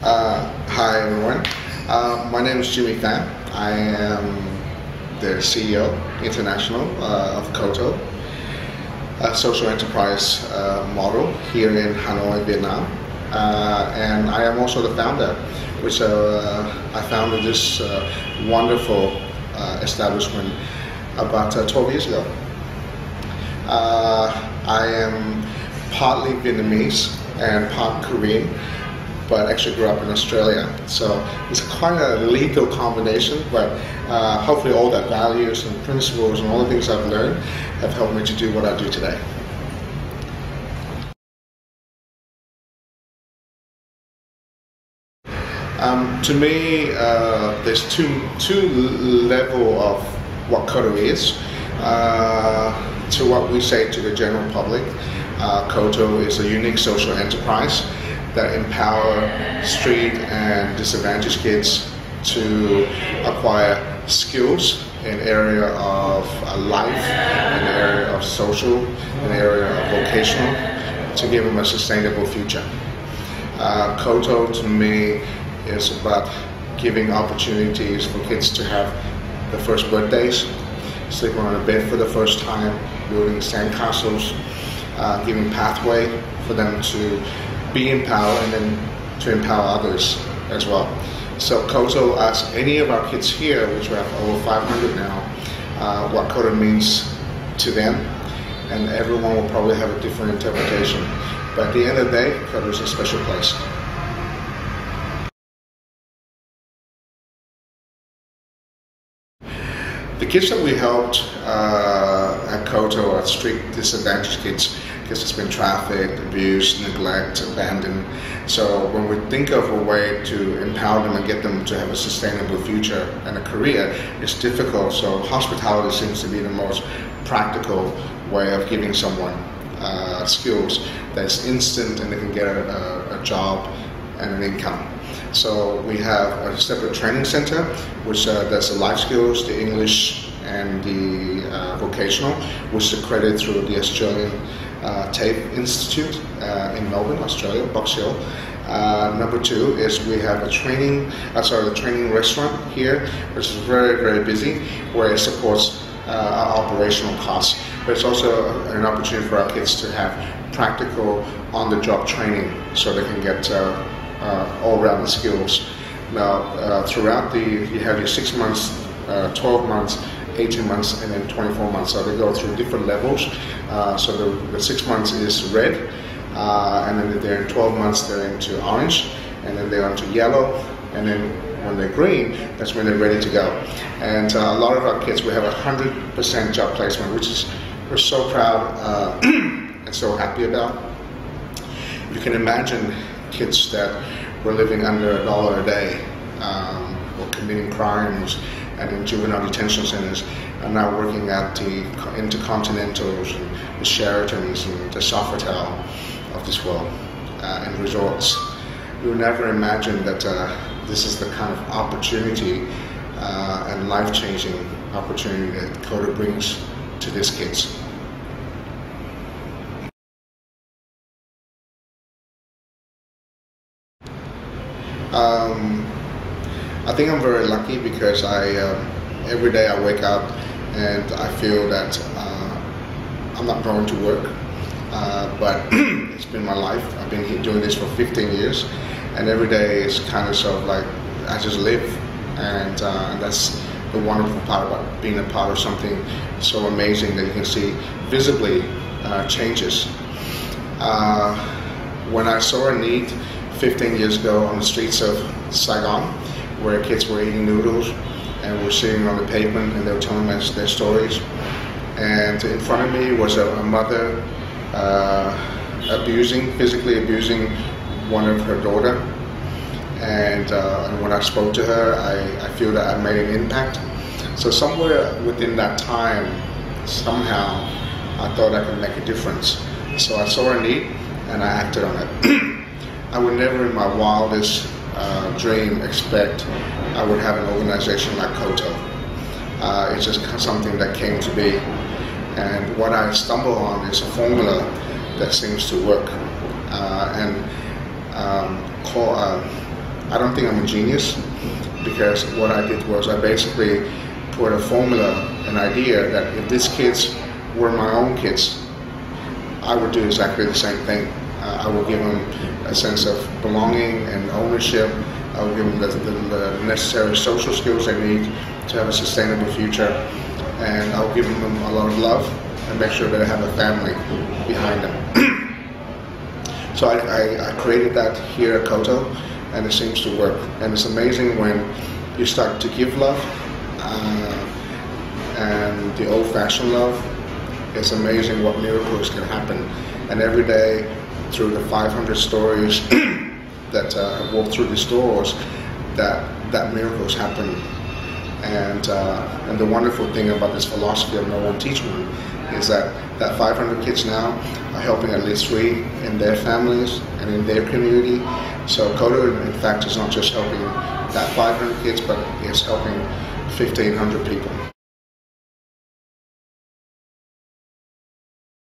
Hi everyone, my name is Pham. I am the CEO International of Koto, a social enterprise model here in Hanoi, Vietnam, and I am also the founder, which I founded this wonderful establishment about 12 years ago. I am partly Vietnamese and part Korean, but actually grew up in Australia. So it's quite a lethal combination, but hopefully all the values and principles and all the things I've learned have helped me to do what I do today. To me, there's two level of what Koto is. To what we say to the general public, Koto is a unique social enterprise that empower street and disadvantaged kids to acquire skills in area of life, in the area of social, in the area of vocational, to give them a sustainable future. Koto to me is about giving opportunities for kids to have the first birthdays, sleeping on a bed for the first time, building sandcastles, giving pathway for them to be empowered and then to empower others as well. So Koto asks any of our kids here, which we have over 500 now, what Koto means to them, and everyone will probably have a different interpretation. But at the end of the day, Koto is a special place. The kids that we helped at Koto are street disadvantaged kids that's been trafficked, abused, neglect, abandoned. So when we think of a way to empower them and get them to have a sustainable future and a career, it's difficult. So hospitality seems to be the most practical way of giving someone skills that's instant and they can get a job and an income. So we have a separate training center which does the life skills, the English and the vocational, which is accredited through the Australian TAFE Institute in Melbourne, Australia, Box Hill. Number two is we have a training restaurant here, which is very, very busy, where it supports our operational costs. But it's also an opportunity for our kids to have practical on-the-job training so they can get all-round skills. Now, throughout you have your 6 months, 12 months, 18 months, and then 24 months. So they go through different levels. So the 6 months is red, and then they're in 12 months, they're into orange, and then they're into yellow, and then when they're green, that's when they're ready to go. And a lot of our kids, we have 100% job placement, which is we're so proud and so happy about. You can imagine kids that were living under $1 a day, or committing crimes and in juvenile detention centers, are now working at the Intercontinentals and the Sheratons and the Sofitel of this world, and resorts. You would never imagine that this is the kind of opportunity and life-changing opportunity that Koto brings to these kids. I think I'm very lucky because every day I wake up and I feel that I'm not going to work, but it's been my life. I've been doing this for 15 years, and every day is kind of sort of like I just live, and that's the wonderful part about being a part of something so amazing that you can see visibly changes. When I saw a need 15 years ago on the streets of Saigon, where kids were eating noodles and were sitting on the pavement and they were telling us their stories. And in front of me was a mother physically abusing one of her daughter. And when I spoke to her, I feel that I made an impact. So somewhere within that time, somehow, I thought I could make a difference. So I saw a need and I acted on it. I would never in my wildest dream expect I would have an organization like Koto. It's just something that came to be. And what I stumbled on is a formula that seems to work. I don't think I'm a genius, because what I did was I basically put a formula, an idea that if these kids were my own kids, I would do exactly the same thing. I would give them a sense of belonging and ownership. I would give them the necessary social skills they need to have a sustainable future, and I'll give them a lot of love and make sure that they have a family behind them. So I created that here at Koto, and it seems to work. And it's amazing when you start to give love, and the old-fashioned love. It's amazing what miracles can happen. And every day, through the 500 stories that walk through these doors, that miracles happen. And the wonderful thing about this philosophy of no one teach one is that 500 kids now are helping at least 3 in their families and in their community. So Koto, in fact, is not just helping that 500 kids, but it's helping 1,500 people.